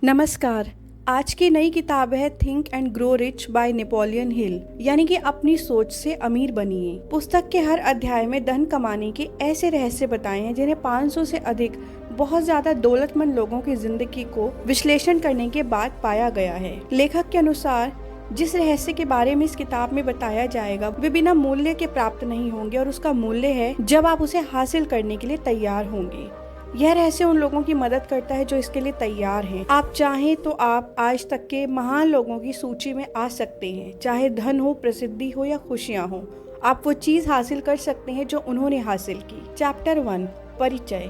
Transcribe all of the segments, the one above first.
नमस्कार। आज की नई किताब है think and grow rich by Napoleon Hill, यानी कि अपनी सोच से अमीर बनिए। पुस्तक के हर अध्याय में धन कमाने के ऐसे रहस्य बताए हैं जिन्हें 500 से अधिक बहुत ज्यादा दौलतमंद लोगों की जिंदगी को विश्लेषण करने के बाद पाया गया है। लेखक के अनुसार जिस रहस्य के बारे में इस किताब में बताया जाएगा वे बिना मूल्य के प्राप्त नहीं होंगे और उसका मूल्य है जब आप उसे हासिल करने के लिए तैयार होंगे। यह रहस्य उन लोगों की मदद करता है जो इसके लिए तैयार हैं। आप चाहें तो आप आज तक के महान लोगों की सूची में आ सकते हैं। चाहे धन हो, प्रसिद्धि हो या खुशियां हो, आप वो चीज हासिल कर सकते हैं जो उन्होंने हासिल की। चैप्टर 1, परिचय।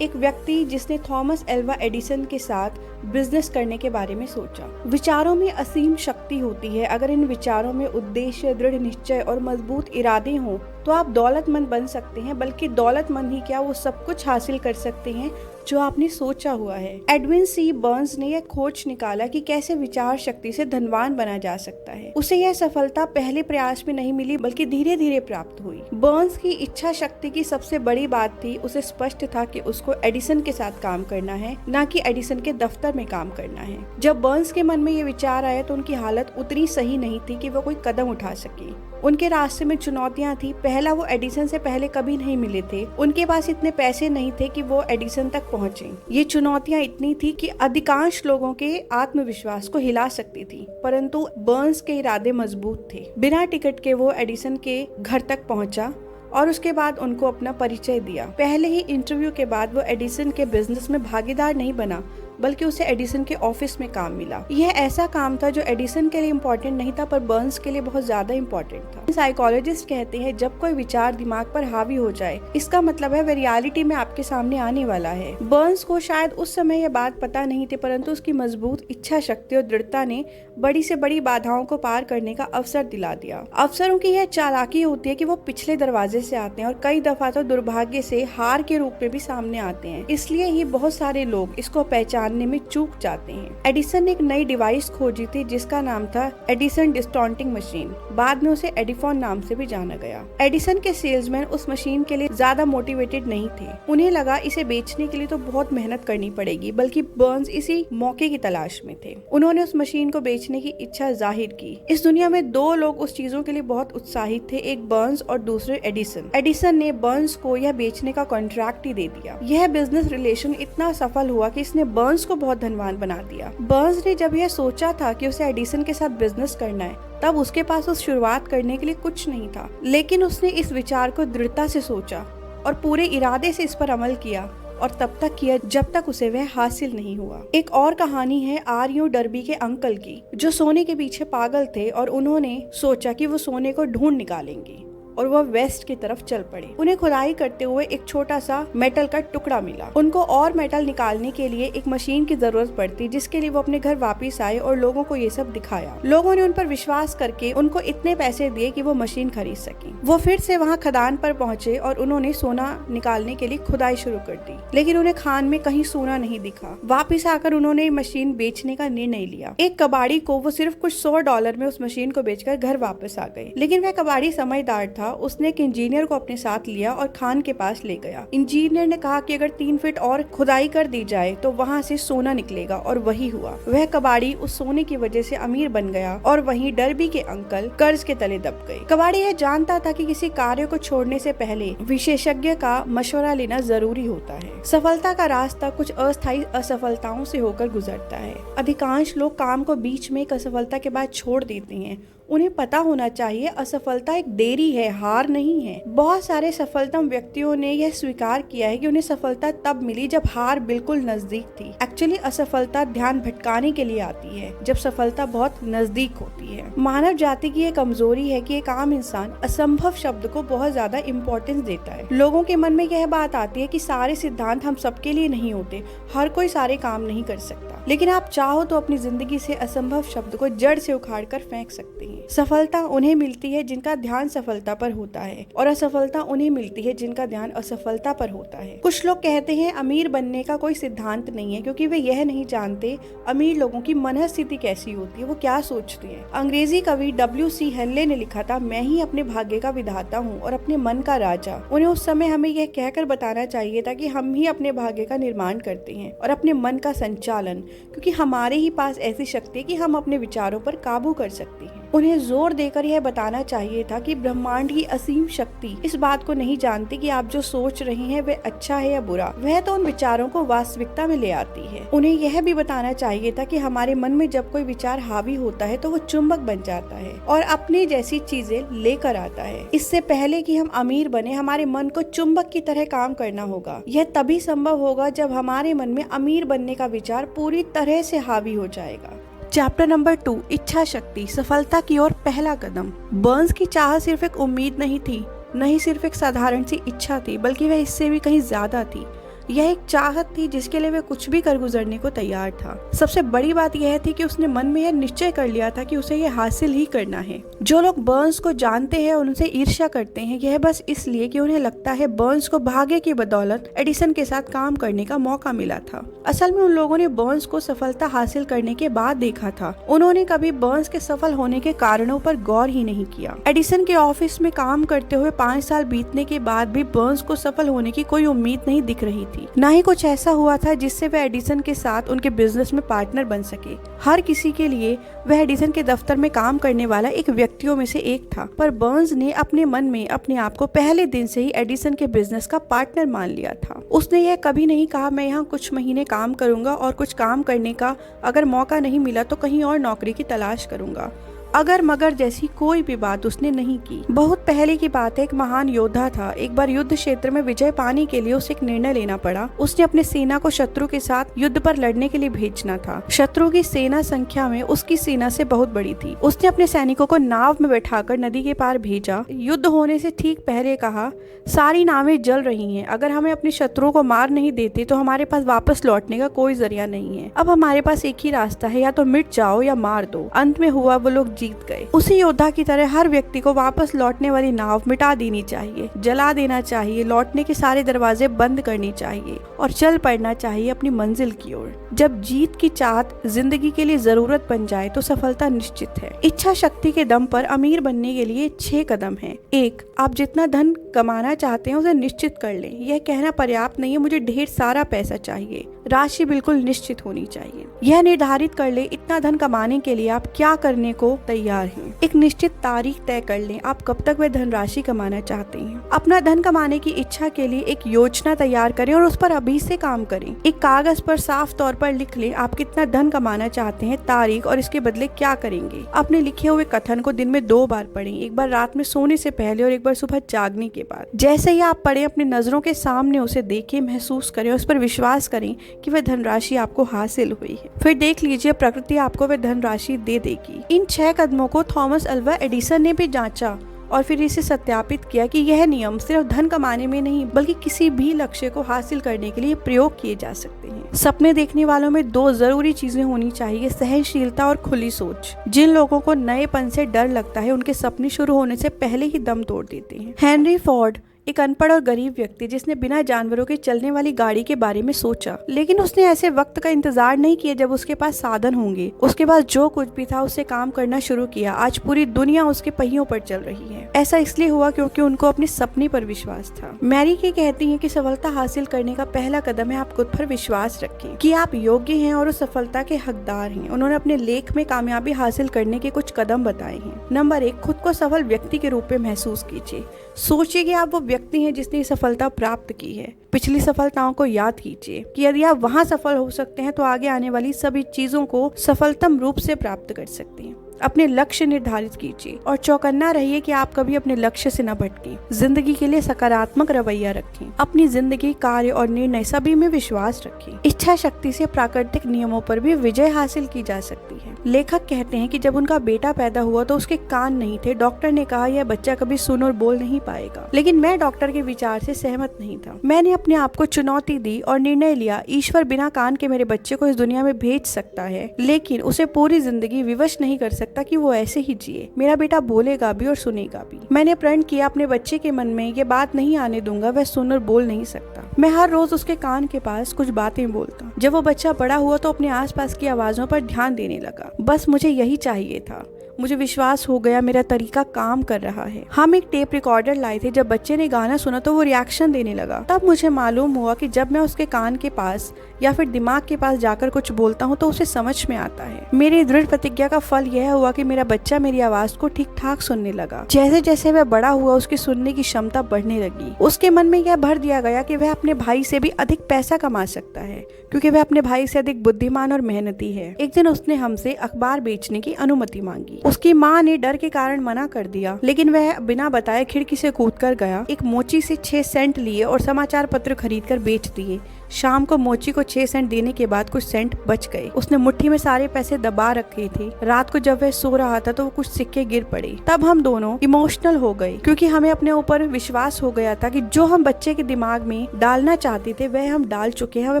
एक व्यक्ति जिसने थॉमस एल्वा एडिसन के साथ बिजनेस करने के बारे में सोचा। विचारों में असीम शक्ति होती है। अगर इन विचारों में उद्देश्य, दृढ़ निश्चय और मजबूत इरादे हों तो आप दौलतमंद बन सकते हैं। बल्कि दौलतमंद ही क्या, वो सब कुछ हासिल कर सकते हैं जो आपने सोचा हुआ है। एडविन सी बर्न्स ने यह खोज निकाला कि कैसे विचार शक्ति से धनवान बना जा सकता है। उसे यह सफलता पहले प्रयास में नहीं मिली बल्कि धीरे धीरे प्राप्त हुई। बर्न्स की इच्छा शक्ति की सबसे बड़ी बात थी, उसे स्पष्ट था कि उसको एडिसन के साथ काम करना है, न कि एडिसन के दफ्तर में काम करना है। जब बर्न्स के मन में ये विचार आया तो उनकी हालत उतनी सही नहीं थी कि वो कोई कदम उठा सके। उनके रास्ते में चुनौतियां थी। पहला, वो एडिसन से पहले कभी नहीं मिले थे। उनके पास इतने पैसे नहीं थे कि वो एडिसन तक पहुंचे। ये चुनौतियां इतनी थी कि अधिकांश लोगों के आत्मविश्वास को हिला सकती थी, परंतु बर्न्स के इरादे मजबूत थे। बिना टिकट के वो एडिसन के घर तक पहुंचा और उसके बाद उनको अपना परिचय दिया। पहले ही इंटरव्यू के बाद वो एडिसन के बिजनेस में भागीदार नहीं बना बल्कि उसे एडिसन के ऑफिस में काम मिला। यह ऐसा काम था जो एडिसन के लिए इम्पोर्टेंट नहीं था पर बर्न्स के लिए बहुत ज्यादा इम्पोर्टेंट था। साइकोलॉजिस्ट कहते हैं जब कोई विचार दिमाग पर हावी हो जाए इसका मतलब है वह रियलिटी में आपके सामने आने वाला है। बर्न्स को शायद उस समय यह बात पता नहीं थी, परंतु उसकी मजबूत इच्छा शक्ति और दृढ़ता ने बड़ी से बड़ी बाधाओं को पार करने का अवसर दिला दिया। अफसरों की यह चालाकी होती है कि वो पिछले दरवाजे से आते हैं और कई दफा तो दुर्भाग्य से हार के रूप में भी सामने आते हैं। इसलिए ही बहुत सारे लोग इसको पहचानने में चूक जाते हैं। एडिसन ने एक नई डिवाइस खोजी थी जिसका नाम था एडिसन डिस्टॉन्टिंग मशीन। बाद में उसे एडिफोन नाम से भी जाना गया। एडिसन के सेल्समैन उस मशीन के लिए ज्यादा मोटिवेटेड नहीं थे। उन्हें लगा इसे बेचने के लिए तो बहुत मेहनत करनी पड़ेगी, बल्कि बर्न्स इसी मौके की तलाश में थे। उन्होंने उस मशीन को बेचने की इच्छा जाहिर की। इस दुनिया में दो लोग उस चीजों के लिए बहुत उत्साहित थे, एक बर्न्स और दूसरे एडिसन। एडिसन ने बर्न्स को यह बेचने का कॉन्ट्रैक्ट ही दे दिया। यह बिजनेस रिलेशन इतना सफल हुआ कि इसने बर्न्स को बहुत धनवान बना दिया। बर्न्स ने जब यह सोचा था कि उसे एडिसन के साथ बिजनेस करना है तब उसके पास उस शुरुआत करने के लिए कुछ नहीं था, लेकिन उसने इस विचार को दृढ़ता से सोचा और पूरे इरादे से इस पर अमल किया और तब तक किया जब तक उसे वह हासिल नहीं हुआ। एक और कहानी है आर.यू. डर्बी के अंकल की, जो सोने के पीछे पागल थे और उन्होंने सोचा कि वो सोने को ढूंढ निकालेंगे और वह वेस्ट की तरफ चल पड़े। उन्हें खुदाई करते हुए एक छोटा सा मेटल का टुकड़ा मिला। उनको और मेटल निकालने के लिए एक मशीन की जरूरत पड़ती, जिसके लिए वो अपने घर वापस आए और लोगों को ये सब दिखाया। लोगों ने उन पर विश्वास करके उनको इतने पैसे दिए कि वो मशीन खरीद सके। वो फिर से वहाँ खदान पर पहुंचे और उन्होंने सोना निकालने के लिए खुदाई शुरू कर दी, लेकिन उन्हें खान में कहीं सोना नहीं दिखा। वापिस आकर उन्होंने मशीन बेचने का निर्णय लिया। एक कबाड़ी को वो सिर्फ कुछ $100 में उस मशीन को बेचकर घर वापस आ गए, लेकिन वह कबाड़ी समझदार था। उसने एक इंजीनियर को अपने साथ लिया और खान के पास ले गया। इंजीनियर ने कहा कि अगर 3 फीट और खुदाई कर दी जाए तो वहाँ से सोना निकलेगा, और वही हुआ। वह कबाड़ी उस सोने की वजह से अमीर बन गया और वहीं डर्बी के अंकल कर्ज के तले दब गए। कबाड़ी यह जानता था कि किसी कार्य को छोड़ने से पहले विशेषज्ञ का मशवरा लेना जरूरी होता है। सफलता का रास्ता कुछ अस्थायी असफलताओं से होकर गुजरता है। अधिकांश लोग काम को बीच में एक असफलता के बाद छोड़ देते हैं। उन्हें पता होना चाहिए असफलता एक देरी है, हार नहीं है। बहुत सारे सफलतम व्यक्तियों ने यह स्वीकार किया है कि उन्हें सफलता तब मिली जब हार बिल्कुल नजदीक थी। एक्चुअली असफलता ध्यान भटकाने के लिए आती है जब सफलता बहुत नजदीक होती है। मानव जाति की एक कमजोरी है कि एक आम इंसान असंभव शब्द को बहुत ज्यादा इम्पोर्टेंस देता है। लोगों के मन में यह बात आती है कि सारे सिद्धांत हम सबके लिए नहीं होते, हर कोई सारे काम नहीं कर सकता, लेकिन आप चाहो तो अपनी जिंदगी से असंभव शब्द को जड़ से उखाड़ कर फेंक सकते हैं। सफलता उन्हें मिलती है जिनका ध्यान सफलता पर होता है और असफलता उन्हें मिलती है जिनका ध्यान असफलता पर होता है। कुछ लोग कहते हैं अमीर बनने का कोई सिद्धांत नहीं है, क्योंकि वे यह नहीं जानते अमीर लोगों की मनस्थिति कैसी होती है, वो क्या सोचते हैं। अंग्रेजी कवि W.C. हेनले ने लिखा था, मैं ही अपने भाग्य का विधाता हूँ और अपने मन का राजा। उन्हें उस समय हमें यह कहकर बताना चाहिए था कि हम ही अपने भाग्य का निर्माण करते हैं और अपने मन का संचालन, क्योंकि हमारे ही पास ऐसी शक्ति है कि हम अपने विचारों पर काबू कर सकते हैं। उन्हें जोर देकर यह बताना चाहिए था कि ब्रह्मांड की असीम शक्ति इस बात को नहीं जानती कि आप जो सोच रहे हैं वह अच्छा है या बुरा, वह तो उन विचारों को वास्तविकता में ले आती है। उन्हें यह भी बताना चाहिए था कि हमारे मन में जब कोई विचार हावी होता है तो वो चुंबक बन जाता है और अपने जैसी चीजें लेकर आता है। इससे पहले कि हम अमीर बने, हमारे मन को चुंबक की तरह काम करना होगा। यह तभी संभव होगा जब हमारे मन में अमीर बनने का विचार पूरी तरह से हावी हो जाएगा। चैप्टर नंबर 2, इच्छा शक्ति, सफलता की ओर पहला कदम। बर्न्स की चाह सिर्फ एक उम्मीद नहीं थी, न ही सिर्फ एक साधारण सी इच्छा थी, बल्कि वह इससे भी कहीं ज्यादा थी। यह एक चाहत थी जिसके लिए वह कुछ भी कर गुजरने को तैयार था। सबसे बड़ी बात यह थी कि उसने मन में यह निश्चय कर लिया था कि उसे यह हासिल ही करना है। जो लोग बर्न्स को जानते हैं और उनसे ईर्ष्या करते हैं, यह बस इसलिए कि उन्हें लगता है बर्न्स को भाग्य की बदौलत एडिसन के साथ काम करने का मौका मिला था। असल में उन लोगों ने बर्न्स को सफलता हासिल करने के बाद देखा था। उन्होंने कभी बर्न्स के सफल होने के कारणों पर गौर ही नहीं किया। एडिसन के ऑफिस में काम करते हुए 5 साल बीतने के बाद भी बर्न्स को सफल होने की कोई उम्मीद नहीं दिख रही थी। न ही कुछ ऐसा हुआ था जिससे वह एडिसन के साथ उनके बिजनेस में पार्टनर बन सके। हर किसी के लिए वह एडिसन के दफ्तर में काम करने वाला एक व्यक्तियों में से एक था, पर बर्न्स ने अपने मन में अपने आप को पहले दिन से ही एडिसन के बिजनेस का पार्टनर मान लिया था। उसने यह कभी नहीं कहा मैं यहाँ कुछ महीने काम करूंगा और कुछ काम करने का अगर मौका नहीं मिला तो कहीं और नौकरी की तलाश करूंगा। अगर मगर जैसी कोई भी बात उसने नहीं की। बहुत पहले की बात है, एक महान योद्धा था। एक बार युद्ध क्षेत्र में विजय पाने के लिए उसे एक निर्णय लेना पड़ा। उसने अपने सेना को शत्रु के साथ युद्ध पर लड़ने के लिए भेजना था। शत्रु की सेना संख्या में उसकी सेना से बहुत बड़ी थी। उसने अपने सैनिकों को नाव में बैठाकर नदी के पार भेजा। युद्ध होने से ठीक पहले कहा, सारी नावें जल रही हैं। अगर हमें अपने शत्रुओं को मार नहीं देते तो हमारे पास वापस लौटने का कोई जरिया नहीं है। अब हमारे पास एक ही रास्ता है, या तो मिट जाओ या मार दो। अंत में हुआ, वो लोग जीत गए। उसी योद्धा की तरह हर व्यक्ति को वापस लौटने वाली नाव मिटा देनी चाहिए, जला देना चाहिए, लौटने के सारे दरवाजे बंद करने चाहिए और चल पड़ना चाहिए अपनी मंजिल की ओर। जब जीत की चाहत जिंदगी के लिए जरूरत बन जाए तो सफलता निश्चित है। इच्छा शक्ति के दम पर अमीर बनने के लिए 6 कदम हैं। 1, आप जितना धन कमाना चाहते हैं उसे निश्चित कर लें। यह कहना पर्याप्त नहीं है मुझे ढेर सारा पैसा चाहिए। राशि बिल्कुल निश्चित होनी चाहिए। यह निर्धारित कर ले इतना धन कमाने के लिए आप क्या करने को तैयार हैं। एक निश्चित तारीख तय कर लें आप कब तक वह धनराशि कमाना चाहते हैं। अपना धन कमाने की इच्छा के लिए एक योजना तैयार करें और उस पर अभी से काम करें। एक कागज पर साफ तौर पर लिख लें आप कितना धन कमाना चाहते हैं, तारीख और इसके बदले क्या करेंगे। अपने लिखे हुए कथन को दिन में 2 बार पढ़ें, एक बार रात में सोने से पहले और एक बार सुबह जागने के बाद। जैसे ही आप पढ़ें अपनी नजरों के सामने उसे देखें, महसूस करें, उस पर विश्वास करें कि वह धनराशि आपको हासिल हुई है। फिर देख लीजिए प्रकृति आपको वह धनराशि दे देगी। इन 6 कदमों को थॉमस अल्वा एडिसन ने भी जांचा और फिर इसे सत्यापित किया कि यह नियम सिर्फ धन कमाने में नहीं बल्कि किसी भी लक्ष्य को हासिल करने के लिए प्रयोग किए जा सकते हैं। सपने देखने वालों में 2 जरूरी चीजें होनी चाहिए, सहनशीलता और खुली सोच। जिन लोगों को नएपन से डर लगता है उनके सपने शुरू होने से पहले ही दम तोड़ देते हैं। हेनरी फोर्ड एक अनपढ़ और गरीब व्यक्ति जिसने बिना जानवरों के चलने वाली गाड़ी के बारे में सोचा, लेकिन उसने ऐसे वक्त का इंतजार नहीं किया जब उसके पास साधन होंगे। उसके पास जो कुछ भी था उससे काम करना शुरू किया। आज पूरी दुनिया उसके पहियों पर चल रही है। ऐसा इसलिए हुआ क्योंकि उनको अपने सपने पर विश्वास था। मैरी के कहती हैं कि सफलता हासिल करने का पहला कदम है आप खुद पर विश्वास रखें कि आप योग्य हैं और उस सफलता के हकदार हैं। उन्होंने अपने लेख में कामयाबी हासिल करने के कुछ कदम बताए हैं। नंबर 1, खुद को सफल व्यक्ति के रूप में महसूस कीजिए। सोचिए कि आप वो व्यक्ति हैं जिसने सफलता प्राप्त की है। पिछली सफलताओं को याद कीजिए कि यदि आप वहां सफल हो सकते हैं तो आगे आने वाली सभी चीजों को सफलतम रूप से प्राप्त कर सकते हैं। अपने लक्ष्य निर्धारित कीजिए और चौकन्ना रहिए कि आप कभी अपने लक्ष्य से न भटकें। जिंदगी के लिए सकारात्मक रवैया रखें। अपनी जिंदगी, कार्य और निर्णय सभी में विश्वास रखें। इच्छा शक्ति से प्राकृतिक नियमों पर भी विजय हासिल की जा सकती है। लेखक कहते हैं कि जब उनका बेटा पैदा हुआ तो उसके कान नहीं थे। डॉक्टर ने कहा यह बच्चा कभी सुन और बोल नहीं पाएगा, लेकिन मैं डॉक्टर के विचार से सहमत नहीं था। मैंने अपने आप को चुनौती दी और निर्णय लिया ईश्वर बिना कान के मेरे बच्चे को इस दुनिया में भेज सकता है, लेकिन उसे पूरी जिंदगी विवश नहीं कर सकता सकता कि वो ऐसे ही जिए। मेरा बेटा बोलेगा भी और सुनेगा भी। मैंने प्रण किया अपने बच्चे के मन में ये बात नहीं आने दूंगा, वह सुन और बोल नहीं सकता। मैं हर रोज उसके कान के पास कुछ बातें बोलता। जब वो बच्चा बड़ा हुआ तो अपने आसपास की आवाजों पर ध्यान देने लगा। बस मुझे यही चाहिए था। मुझे विश्वास हो गया मेरा तरीका काम कर रहा है। हम एक टेप रिकॉर्डर लाए थे। जब बच्चे ने गाना सुना तो वो रिएक्शन देने लगा। तब मुझे मालूम हुआ कि जब मैं उसके कान के पास या फिर दिमाग के पास जाकर कुछ बोलता हूँ तो उसे समझ में आता है। मेरी दृढ़ प्रतिज्ञा का फल यह हुआ कि मेरा बच्चा मेरी आवाज को ठीक ठाक सुनने लगा। जैसे जैसे वह बड़ा हुआ उसकी सुनने की क्षमता बढ़ने लगी। उसके मन में यह भर दिया गया कि वह अपने भाई से भी अधिक पैसा कमा सकता है, क्योंकि वह अपने भाई से अधिक बुद्धिमान और मेहनती है। एक दिन उसने हमसे अखबार बेचने की अनुमति मांगी। उसकी माँ ने डर के कारण मना कर दिया, लेकिन वह बिना बताए खिड़की से कूदकर गया। एक मोची से 6 सेंट लिए और समाचार पत्र खरीदकर बेच दिए। शाम को मोची को 6 सेंट देने के बाद कुछ सेंट बच गए। उसने मुट्ठी में सारे पैसे दबा रखे थे। रात को जब वह सो रहा था तो वो कुछ सिक्के गिर पड़े। तब हम दोनों इमोशनल हो गए, क्योंकि हमें अपने ऊपर विश्वास हो गया था कि जो हम बच्चे के दिमाग में डालना चाहते थे वह हम डाल चुके हैं। वह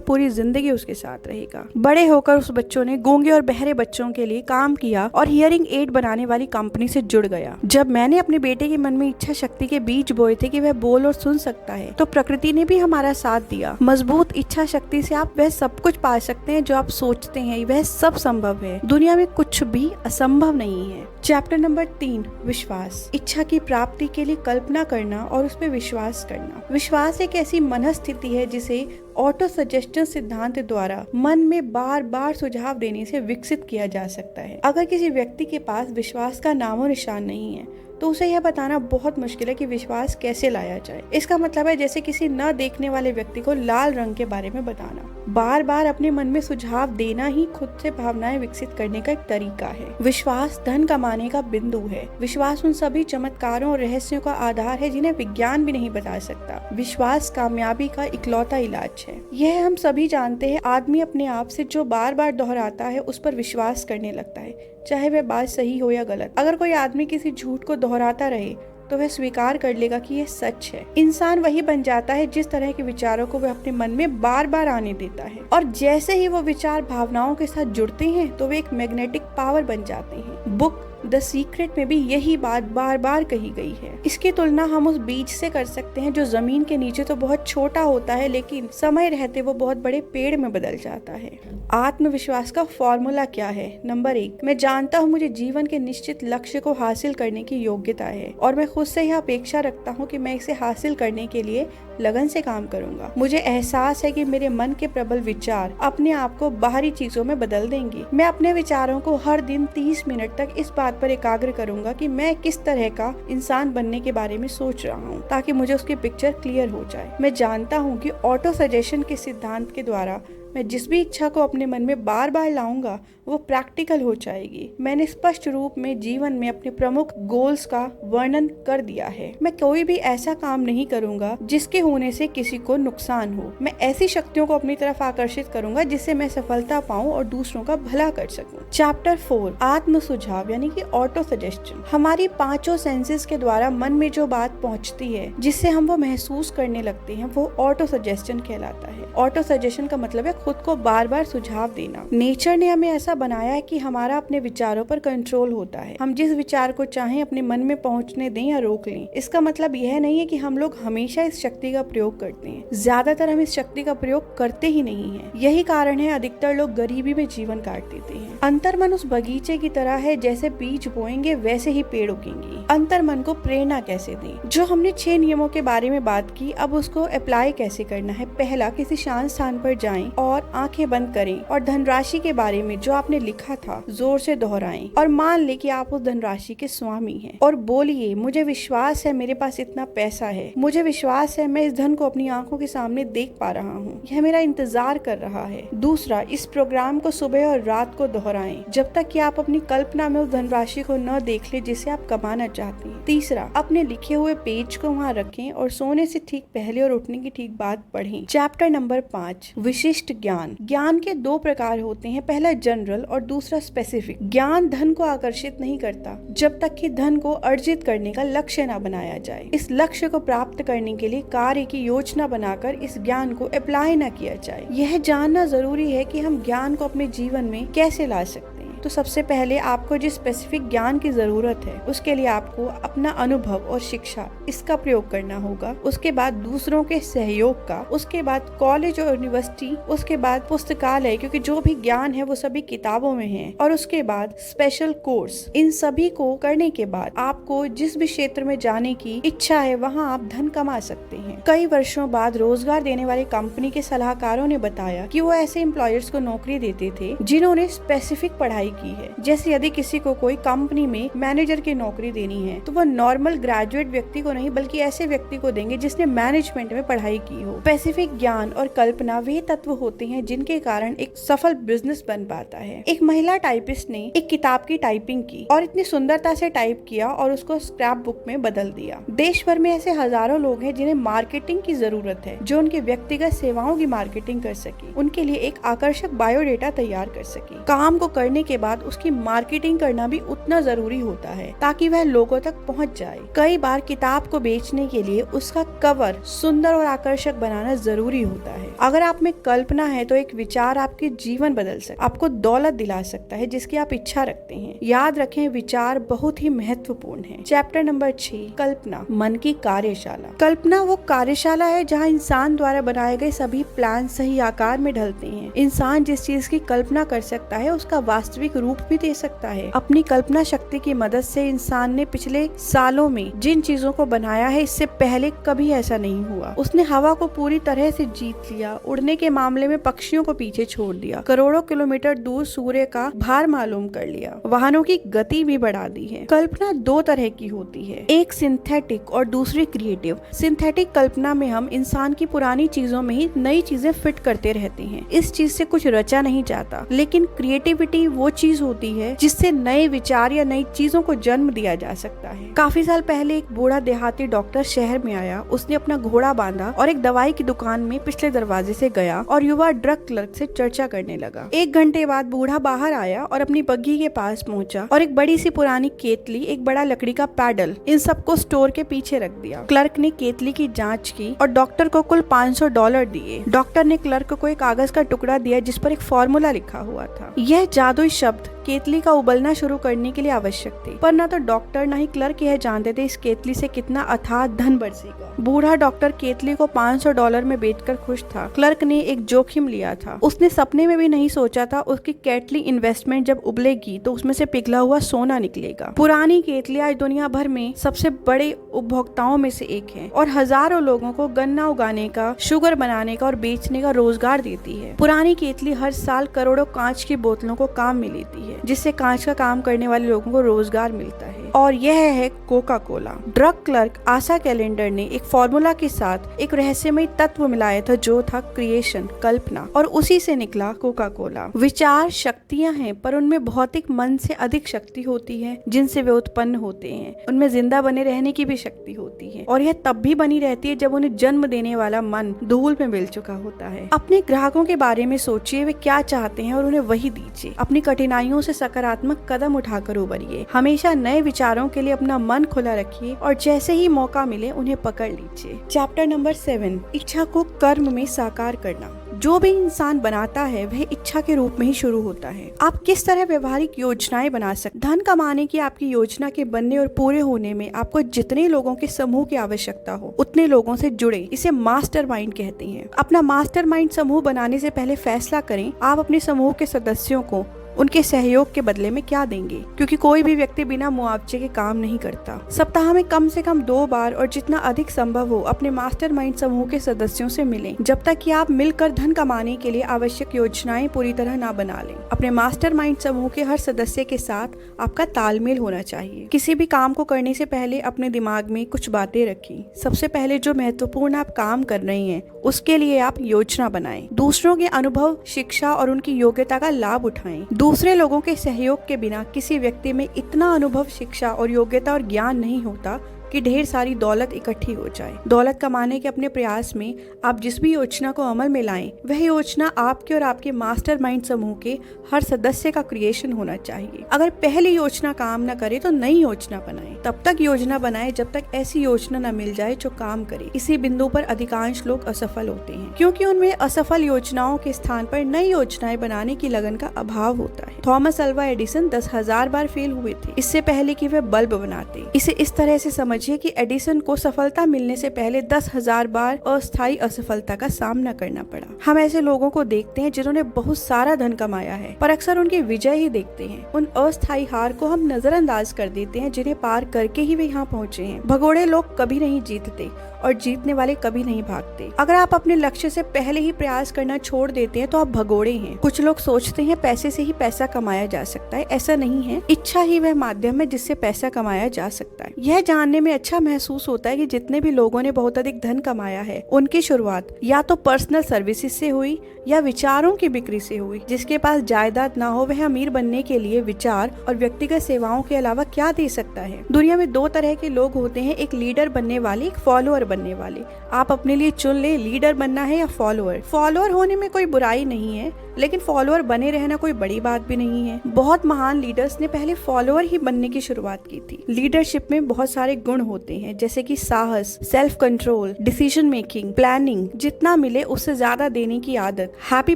पूरी जिंदगी उसके साथ रहेगा। बड़े होकर उस बच्चों ने गूंगे और बहरे बच्चों के लिए काम किया और हियरिंग एड बनाने वाली कंपनी से जुड़ गया। जब मैंने अपने बेटे के मन में इच्छा शक्ति के बीज बोए थे कि वह बोल और सुन सकता है, तो प्रकृति ने भी हमारा साथ दिया। मजबूत इच्छा शक्ति से आप वह सब कुछ पा सकते हैं जो आप सोचते हैं। वह सब संभव है। दुनिया में कुछ भी असंभव नहीं है। चैप्टर नंबर 3, विश्वास। इच्छा की प्राप्ति के लिए कल्पना करना और उस पर विश्वास करना। विश्वास एक ऐसी मनस्थिति है जिसे ऑटो सजेशन सिद्धांत द्वारा मन में बार बार सुझाव देने से विकसित किया जा सकता है। अगर किसी व्यक्ति के पास विश्वास का नामो निशान नहीं है तो उसे यह बताना बहुत मुश्किल है कि विश्वास कैसे लाया जाए। इसका मतलब है जैसे किसी न देखने वाले व्यक्ति को लाल रंग के बारे में बताना। बार बार अपने मन में सुझाव देना ही खुद से भावनाएं विकसित करने का एक तरीका है। विश्वास धन कमाने का बिंदु है। विश्वास उन सभी चमत्कारों और रहस्यों का आधार है जिन्हें विज्ञान भी नहीं बता सकता। विश्वास कामयाबी का इकलौता इलाज है। यह हम सभी जानते हैं। आदमी अपने आप से जो बार बार दोहराता है उस पर विश्वास करने लगता है, चाहे वह बात सही हो या गलत। अगर कोई आदमी किसी झूठ को दोहराता रहे तो वह स्वीकार कर लेगा कि यह सच है। इंसान वही बन जाता है जिस तरह के विचारों को वह अपने मन में बार बार आने देता है, और जैसे ही वो विचार भावनाओं के साथ जुड़ते हैं तो वे एक मैग्नेटिक पावर बन जाते हैं। बुक द सीक्रेट में भी यही बात बार बार कही गई है। इसकी तुलना हम उस बीज से कर सकते हैं जो जमीन के नीचे तो बहुत छोटा होता है, लेकिन समय रहते वो बहुत बड़े पेड़ में बदल जाता है। आत्मविश्वास का फॉर्मूला क्या है? नंबर 1, मैं जानता हूँ मुझे जीवन के निश्चित लक्ष्य को हासिल करने की योग्यता है और मैं खुद से यह अपेक्षा रखता हूँ कि मैं इसे हासिल करने के लिए लगन से काम करूंगा। मुझे एहसास है कि मेरे मन के प्रबल विचार अपने आप को बाहरी चीजों में बदल देंगे। मैं अपने विचारों को हर दिन 30 मिनट तक इस बात पर एकाग्र करूंगा कि मैं किस तरह का इंसान बनने के बारे में सोच रहा हूँ, ताकि मुझे उसकी पिक्चर क्लियर हो जाए। मैं जानता हूँ कि ऑटो सजेशन के सिद्धांत के द्वारा मैं जिस भी इच्छा को अपने मन में बार बार लाऊंगा वो प्रैक्टिकल हो जाएगी। मैंने स्पष्ट रूप में जीवन में अपने प्रमुख गोल्स का वर्णन कर दिया है। मैं कोई भी ऐसा काम नहीं करूंगा जिसके होने से किसी को नुकसान हो। मैं ऐसी शक्तियों को अपनी तरफ आकर्षित करूंगा जिससे मैं सफलता पाऊं और दूसरों का भला कर सकूं। चैप्टर 4, आत्म सुझाव यानी कि ऑटो सजेशन। हमारी 5 सेंसेस के द्वारा मन में जो बात पहुंचती है जिससे हम वो महसूस करने लगते हैं वो ऑटो सजेशन कहलाता है। ऑटो सजेशन का मतलब है खुद को बार बार सुझाव देना। नेचर ने हमें ऐसा बनाया है कि हमारा अपने विचारों पर कंट्रोल होता है। हम जिस विचार को चाहें अपने मन में पहुंचने दें या रोक लें। इसका मतलब यह नहीं है कि हम लोग हमेशा इस शक्ति का प्रयोग करते हैं। ज्यादातर हम इस शक्ति का प्रयोग करते ही नहीं है। यही कारण है अधिकतर लोग गरीबी में जीवन काट देते हैं। अंतर्मन उस बगीचे की तरह है, जैसे बीज बोएंगे वैसे ही पेड़ उगेंगे। अंतर्मन को प्रेरणा कैसे दें? जो हमने 6 नियमों के बारे में बात की, अब उसको अप्लाई कैसे करना है? पहला, किसी शांत स्थान पर जाएं और आंखें बंद करें और धनराशि के बारे में जो आपने लिखा था जोर से दोहराएं और मान ले कि आप उस धनराशि के स्वामी हैं और बोलिए, मुझे विश्वास है मेरे पास इतना पैसा है, मुझे विश्वास है मैं इस धन को अपनी आंखों के सामने देख पा रहा हूँ, यह मेरा इंतजार कर रहा है। दूसरा, इस प्रोग्राम को सुबह और रात को दोहराएं जब तक कि आप अपनी कल्पना में उस धनराशि को न देख ले जिसे आप कमाना चाहते हैं। तीसरा, अपने लिखे हुए पेज को वहाँ रखें और सोने से ठीक पहले और उठने की ठीक बाद पढ़ें। चैप्टर नंबर 5, विशिष्ट ज्ञान। ज्ञान के 2 प्रकार होते हैं, पहला जनरल और दूसरा स्पेसिफिक। ज्ञान धन को आकर्षित नहीं करता जब तक कि धन को अर्जित करने का लक्ष्य न बनाया जाए। इस लक्ष्य को प्राप्त करने के लिए कार्य की योजना बनाकर इस ज्ञान को अप्लाई न किया जाए। यह जानना जरूरी है कि हम ज्ञान को अपने जीवन में कैसे ला सकते हैं। तो सबसे पहले आपको जिस स्पेसिफिक ज्ञान की जरूरत है उसके लिए आपको अपना अनुभव और शिक्षा इसका प्रयोग करना होगा। उसके बाद दूसरों के सहयोग का, उसके बाद कॉलेज और यूनिवर्सिटी, उसके बाद पुस्तकालय, क्योंकि जो भी ज्ञान है वो सभी किताबों में है, और उसके बाद स्पेशल कोर्स। इन सभी को करने के बाद आपको जिस भी क्षेत्र में जाने की इच्छा है वहाँ आप धन कमा सकते हैं। कई वर्षों बाद रोजगार देने वाली कंपनी के सलाहकारों ने बताया कि वो ऐसे एम्प्लॉयर्स को नौकरी देते थे जिन्होंने स्पेसिफिक पढ़ाई की है। जैसे यदि किसी को कोई कंपनी में मैनेजर की नौकरी देनी है तो वो नॉर्मल ग्रेजुएट व्यक्ति को नहीं बल्कि ऐसे व्यक्ति को देंगे जिसने मैनेजमेंट में पढ़ाई की हो। स्पेसिफिक ज्ञान और कल्पना वे तत्व होते हैं जिनके कारण एक सफल बिजनेस बन पाता है। एक महिला टाइपिस्ट ने एक किताब की टाइपिंग की और इतनी सुंदरता से टाइप किया और उसको स्क्रैप बुक में बदल दिया। देश भर में ऐसे हजारों लोग हैं जिन्हें मार्केटिंग की जरूरत है, जो उनके व्यक्तिगत सेवाओं की मार्केटिंग कर सके, उनके लिए एक आकर्षक बायोडेटा तैयार कर सके। काम को करने के बाद उसकी मार्केटिंग करना भी उतना जरूरी होता है ताकि वह लोगों तक पहुंच जाए। कई बार किताब को बेचने के लिए उसका कवर सुंदर और आकर्षक बनाना जरूरी होता है। अगर आप में कल्पना है तो एक विचार आपके जीवन बदल सकता है, आपको दौलत दिला सकता है जिसकी आप इच्छा रखते हैं। याद रखें, विचार बहुत ही महत्वपूर्ण है। चैप्टर नंबर 6, कल्पना, मन की कार्यशाला। कल्पना वो कार्यशाला है जहाँ इंसान द्वारा बनाए गए सभी प्लान सही आकार में ढलते हैं। इंसान जिस चीज की कल्पना कर सकता है उसका वास्तविक रूप भी दे सकता है। अपनी कल्पना शक्ति की मदद से इंसान ने पिछले सालों में जिन चीजों को बनाया है इससे पहले कभी ऐसा नहीं हुआ। उसने हवा को पूरी तरह से जीत लिया, उड़ने के मामले में पक्षियों को पीछे छोड़ दिया, करोड़ों किलोमीटर दूर सूर्य का भार मालूम कर लिया, वाहनों की गति भी बढ़ा दी है। कल्पना दो तरह की होती है, एक सिंथेटिक और दूसरी क्रिएटिव। सिंथेटिक कल्पना में हम इंसान की पुरानी चीजों में ही नई चीजें फिट करते रहते हैं, इस चीज से कुछ रचा नहीं जाता। लेकिन क्रिएटिविटी वो चीज होती है जिससे नए विचार या नई चीजों को जन्म दिया जा सकता है। काफी साल पहले एक बूढ़ा देहाती डॉक्टर शहर में आया। उसने अपना घोड़ा बांधा और एक दवाई की दुकान में पिछले दरवाजे से गया और युवा ड्रग क्लर्क से चर्चा करने लगा। 1 घंटे बाद बूढ़ा बाहर आया और अपनी बग्घी के पास पहुंचा और एक बड़ी सी पुरानी केतली, एक बड़ा लकड़ी का पैडल, इन सबको स्टोर के पीछे रख दिया। क्लर्क ने केतली की जांच की और डॉक्टर को कुल $500 दिए। डॉक्टर ने क्लर्क को एक कागज का टुकड़ा दिया जिस पर एक फॉर्मूला लिखा हुआ था। यह जादुई शब्द केतली का उबलना शुरू करने के लिए आवश्यक थे, पर न तो डॉक्टर न ही क्लर्क यह जानते थे इस केतली से कितना अथाह धन बरसेगा। बूढ़ा डॉक्टर केतली को $500 में बेचकर खुश था। क्लर्क ने एक जोखिम लिया था। उसने सपने में भी नहीं सोचा था उसकी केतली इन्वेस्टमेंट जब उबलेगी तो उसमें से पिघला हुआ सोना निकलेगा। पुरानी केतली आज दुनिया भर में सबसे बड़े उपभोक्ताओं में से एक है और हजारों लोगों को गन्ना उगाने का, शुगर बनाने का और बेचने का रोजगार देती है। पुरानी केतली हर साल करोड़ों कांच की बोतलों को काम में लेती है, जिससे कांच का काम करने वाले लोगों को रोजगार मिलता है। और यह है कोका कोला। ड्रग क्लर्क आशा कैलेंडर ने एक फॉर्मूला के साथ एक रहस्यमय तत्व मिलाया था जो था क्रिएशन, कल्पना, और उसी से निकला कोका कोला। विचार शक्तियां हैं पर उनमें भौतिक मन से अधिक शक्ति होती है जिनसे वे उत्पन्न होते हैं। उनमें जिंदा बने रहने की भी शक्ति होती है और यह तब भी बनी रहती है जब उन्हें जन्म देने वाला मन धूल में मिल चुका होता है। अपने ग्राहकों के बारे में सोचिए, वे क्या चाहते हैं और उन्हें वही दीजिए। अपनी कठिनाइयों से सकारात्मक कदम उठाकर उभरिए। हमेशा नए विचारों के लिए अपना मन खुला रखिए और जैसे ही मौका मिले उन्हें पकड़ लीजिए। चैप्टर नंबर 7, इच्छा को कर्म में साकार करना। जो भी इंसान बनाता है वह इच्छा के रूप में ही शुरू होता है। आप किस तरह व्यवहारिक योजनाएं बना सकते। धन कमाने की आपकी योजना के बनने और पूरे होने में आपको जितने लोगों के समूह की आवश्यकता हो उतने लोगों से जुड़े। इसे मास्टरमाइंड कहते हैं। अपना मास्टरमाइंड समूह बनाने से पहले फैसला करें आप अपने समूह के सदस्यों को उनके सहयोग के बदले में क्या देंगे, क्योंकि कोई भी व्यक्ति बिना मुआवजे के काम नहीं करता। सप्ताह में कम से कम 2 बार और जितना अधिक संभव हो अपने मास्टरमाइंड समूह के सदस्यों से मिलें, जब तक कि आप मिलकर धन कमाने के लिए आवश्यक योजनाएं पूरी तरह ना बना लें। अपने मास्टरमाइंड समूह के हर सदस्य के साथ आपका तालमेल होना चाहिए। किसी भी काम को करने से पहले अपने दिमाग में कुछ बातें रखें। सबसे पहले जो महत्वपूर्ण आप काम कर रहे हैं उसके लिए आप योजना बनाएं। दूसरों के अनुभव, शिक्षा और उनकी योग्यता का लाभ उठाएं। दूसरे लोगों के सहयोग के बिना किसी व्यक्ति में इतना अनुभव, शिक्षा और योग्यता और ज्ञान नहीं होता कि ढेर सारी दौलत इकट्ठी हो जाए। दौलत कमाने के अपने प्रयास में आप जिस भी योजना को अमल में लाएं, वह योजना आपके और आपके मास्टरमाइंड समूह के हर सदस्य का क्रिएशन होना चाहिए। अगर पहली योजना काम न करे तो नई योजना बनाएं। तब तक योजना बनाएं जब तक ऐसी योजना न मिल जाए जो काम करे। इसी बिंदु पर अधिकांश लोग असफल होते हैं, क्योंकि उनमें असफल योजनाओं के स्थान पर नई योजनाएं बनाने की लगन का अभाव होता है। थॉमस अल्वा एडिसन 10,000 बार फेल हुए थे इससे पहले कि वे बल्ब बनाते। इसे इस तरह से समझिए कि एडिसन को सफलता मिलने से पहले 10,000 बार अस्थायी असफलता का सामना करना पड़ा। हम ऐसे लोगों को देखते हैं जिन्होंने बहुत सारा धन कमाया है, पर अक्सर उनकी विजय ही देखते हैं। उन अस्थायी हार को हम नजरअंदाज कर देते हैं जिन्हें पार करके ही वे यहाँ पहुँचे हैं। भगोड़े लोग कभी नहीं जीतते और जीतने वाले कभी नहीं भागते। अगर आप अपने लक्ष्य से पहले ही प्रयास करना छोड़ देते हैं तो आप भगोड़े हैं। कुछ लोग सोचते हैं पैसे से ही पैसा कमाया जा सकता है। ऐसा नहीं है। इच्छा ही वह माध्यम है जिससे पैसा कमाया जा सकता है। यह जानने में अच्छा महसूस होता है कि जितने भी लोगों ने बहुत अधिक धन कमाया है, उनकी शुरुआत या तो पर्सनल सर्विसेज से हुई या विचारों की बिक्री से हुई। जिसके पास जायदाद ना हो वह अमीर बनने के लिए विचार और व्यक्तिगत सेवाओं के अलावा क्या दे सकता है। दुनिया में दो तरह के लोग होते हैं, एक लीडर बनने वाले, एक फॉलोअर बनने वाले। आप अपने लिए चुन ले, लीडर बनना है या फॉलोअर। फॉलोअर होने में कोई बुराई नहीं है, लेकिन फॉलोअर बने रहना कोई बड़ी बात भी नहीं है। बहुत महान लीडर्स ने पहले फॉलोअर ही बनने की शुरुआत की थी। लीडरशिप में बहुत सारे गुण होते हैं, जैसे कि साहस, self control, decision making, planning, जितना मिले उससे ज्यादा देने की आदत, हैप्पी